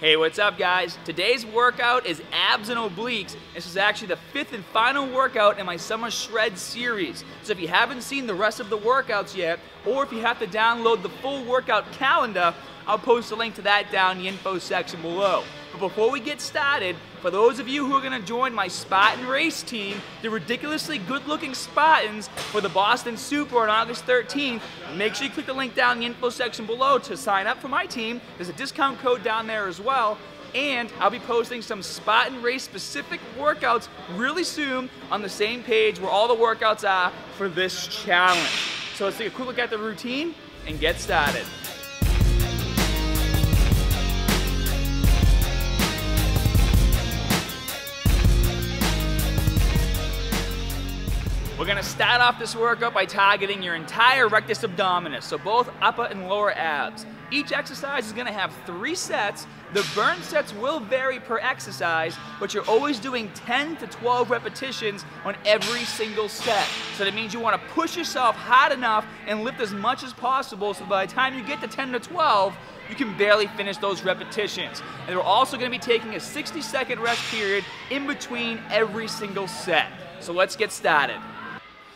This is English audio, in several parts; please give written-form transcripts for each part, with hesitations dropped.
Hey, what's up guys? Today's workout is abs and obliques. This is actually the 5th and final workout in my Summer Shred series. So if you haven't seen the rest of the workouts yet, or if you have to download the full workout calendar, I'll post a link to that down in the info section below. But before we get started, for those of you who are going to join my Spartan race team, the ridiculously good-looking Spartans for the Boston Super on August 13th, make sure you click the link down in the info section below to sign up for my team. There's a discount code down there as well. And I'll be posting some Spartan race specific workouts really soon on the same page where all the workouts are for this challenge. So let's take a quick look at the routine and get started. We're going to start off this workout by targeting your entire rectus abdominis, so both upper and lower abs. Each exercise is going to have 3 sets. The burn sets will vary per exercise, but you're always doing 10 to 12 repetitions on every single set. So that means you want to push yourself hard enough and lift as much as possible, so by the time you get to 10 to 12, you can barely finish those repetitions. And we're also going to be taking a 60-second rest period in between every single set. So let's get started.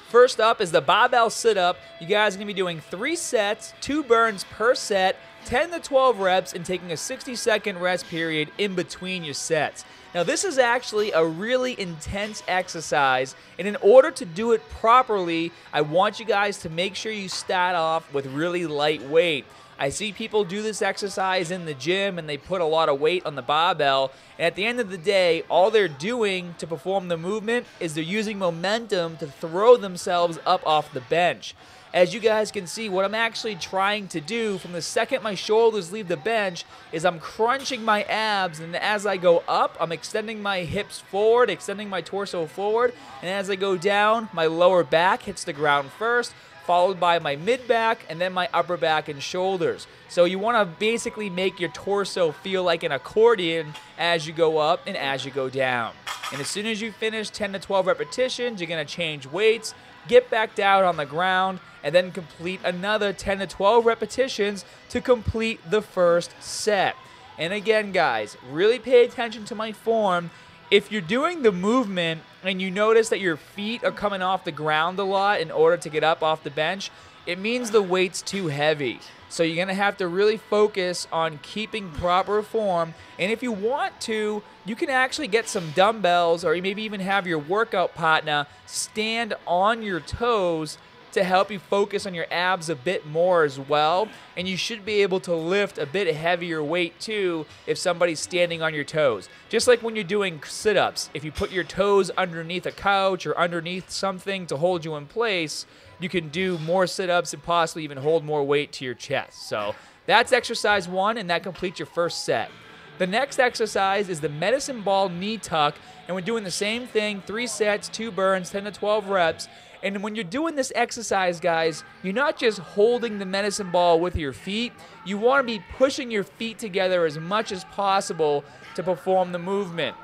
First up is the barbell sit up. You guys are going to be doing 3 sets, 2 burns per set, 10 to 12 reps, and taking a 60-second rest period in between your sets. Now this is actually a really intense exercise, and in order to do it properly, I want you guys to make sure you start off with really light weight. I see people do this exercise in the gym and they put a lot of weight on the barbell, and at the end of the day, all they're doing to perform the movement is they're using momentum to throw themselves up off the bench. As you guys can see, what I'm actually trying to do from the second my shoulders leave the bench is I'm crunching my abs, and as I go up, I'm extending my hips forward, extending my torso forward, and as I go down, my lower back hits the ground first, followed by my mid-back, and then my upper back and shoulders. So you want to basically make your torso feel like an accordion as you go up and as you go down. And as soon as you finish 10 to 12 repetitions, you're going to change weights, get back down on the ground, and then complete another 10 to 12 repetitions to complete the first set. And again, guys, really pay attention to my form. If you're doing the movement and you notice that your feet are coming off the ground a lot in order to get up off the bench, it means the weight's too heavy. So you're going to have to really focus on keeping proper form. And if you want to, you can actually get some dumbbells, or maybe even have your workout partner stand on your toes to help you focus on your abs a bit more as well. And you should be able to lift a bit heavier weight too if somebody's standing on your toes. Just like when you're doing sit-ups, if you put your toes underneath a couch or underneath something to hold you in place, you can do more sit-ups and possibly even hold more weight to your chest. So that's exercise 1, and that completes your first set. The next exercise is the medicine ball knee tuck, and we're doing the same thing, 3 sets, 2 burns, 10 to 12 reps. And when you're doing this exercise, guys, you're not just holding the medicine ball with your feet. You want to be pushing your feet together as much as possible to perform the movement.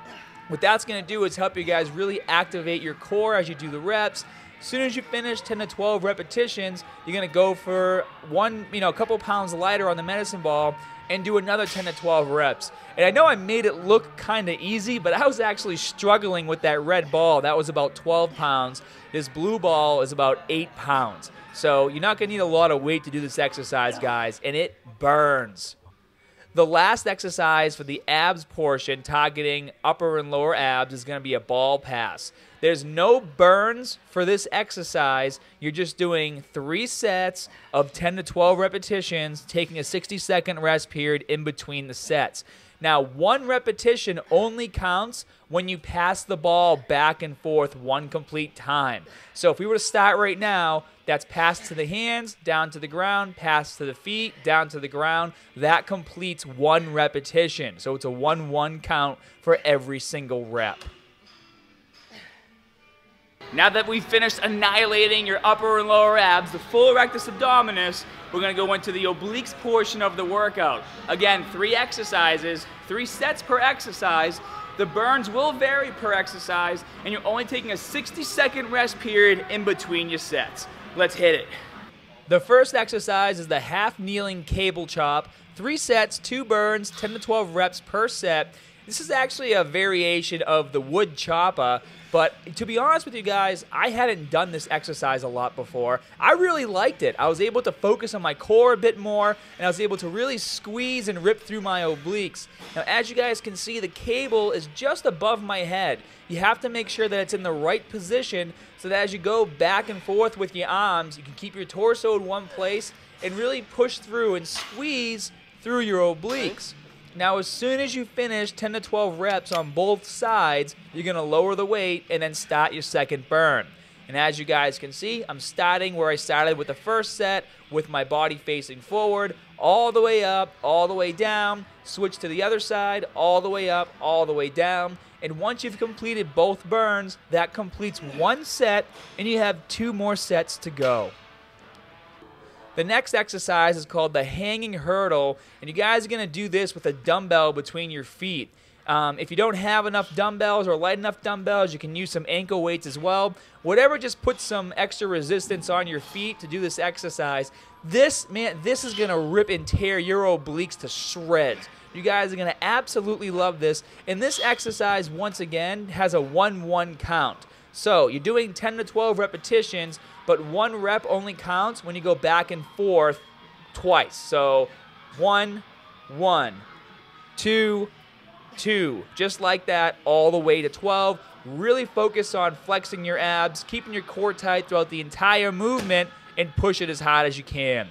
What that's going to do is help you guys really activate your core as you do the reps. As soon as you finish 10 to 12 repetitions, you're going to go for a couple pounds lighter on the medicine ball and do another 10 to 12 reps. And I know I made it look kind of easy, but I was actually struggling with that red ball. That was about 12 pounds. This blue ball is about 8 pounds. So you're not going to need a lot of weight to do this exercise, guys, and it burns. The last exercise for the abs portion, targeting upper and lower abs, is going to be a ball pass. There's no burns for this exercise. You're just doing 3 sets of 10 to 12 repetitions, taking a 60-second rest period in between the sets. Now, 1 repetition only counts when you pass the ball back and forth 1 complete time. So if we were to start right now, that's pass to the hands, down to the ground, pass to the feet, down to the ground. That completes 1 repetition. So it's a 1-1 count for every single rep. Now that we've finished annihilating your upper and lower abs, the full rectus abdominis, we're going to go into the obliques portion of the workout. Again, 3 exercises, 3 sets per exercise. The burns will vary per exercise, and you're only taking a 60-second rest period in between your sets. Let's hit it. The first exercise is the half kneeling cable chop. 3 sets, 2 burns, 10 to 12 reps per set. This is actually a variation of the wood choppa, but to be honest with you guys, I hadn't done this exercise a lot before. I really liked it. I was able to focus on my core a bit more, and I was able to really squeeze and rip through my obliques. Now, as you guys can see, the cable is just above my head. You have to make sure that it's in the right position so that as you go back and forth with your arms, you can keep your torso in one place and really push through and squeeze through your obliques. Now, as soon as you finish 10 to 12 reps on both sides, you're going to lower the weight and then start your second burn. And as you guys can see, I'm starting where I started with the first set, with my body facing forward, all the way up, all the way down, switch to the other side, all the way up, all the way down. And once you've completed both burns, that completes 1 set, and you have 2 more sets to go. The next exercise is called the hanging hurdle, and you guys are going to do this with a dumbbell between your feet. If you don't have enough dumbbells or light enough dumbbells, you can use some ankle weights as well. Whatever just puts some extra resistance on your feet to do this exercise. This is going to rip and tear your obliques to shreds. You guys are going to absolutely love this. And this exercise, once again, has a 1-1 count. So you're doing 10 to 12 repetitions, but 1 rep only counts when you go back and forth twice. So 1, 1, 2, 2, just like that, all the way to 12. Really focus on flexing your abs, keeping your core tight throughout the entire movement, and push it as hard as you can.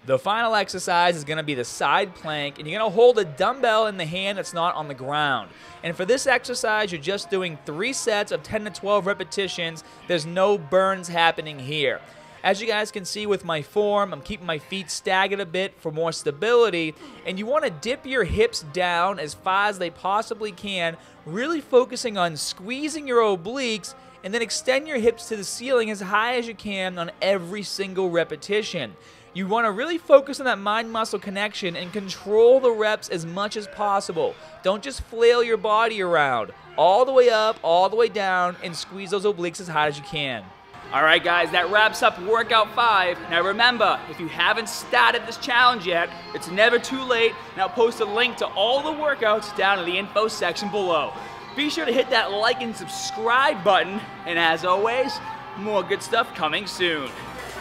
The final exercise is going to be the side plank, and you're going to hold a dumbbell in the hand that's not on the ground. And for this exercise, you're just doing 3 sets of 10 to 12 repetitions. There's no burns happening here. As you guys can see with my form, I'm keeping my feet staggered a bit for more stability, and you want to dip your hips down as far as they possibly can, really focusing on squeezing your obliques, and then extend your hips to the ceiling as high as you can on every single repetition. You want to really focus on that mind-muscle connection and control the reps as much as possible. Don't just flail your body around. All the way up, all the way down, and squeeze those obliques as hard as you can. All right, guys, that wraps up workout 5. Now remember, if you haven't started this challenge yet, it's never too late, and I'll post a link to all the workouts down in the info section below. Be sure to hit that like and subscribe button, and as always, more good stuff coming soon.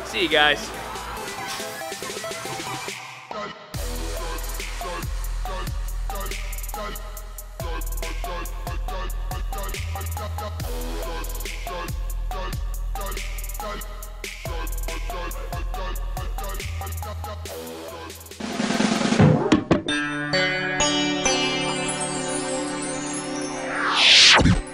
See you guys. You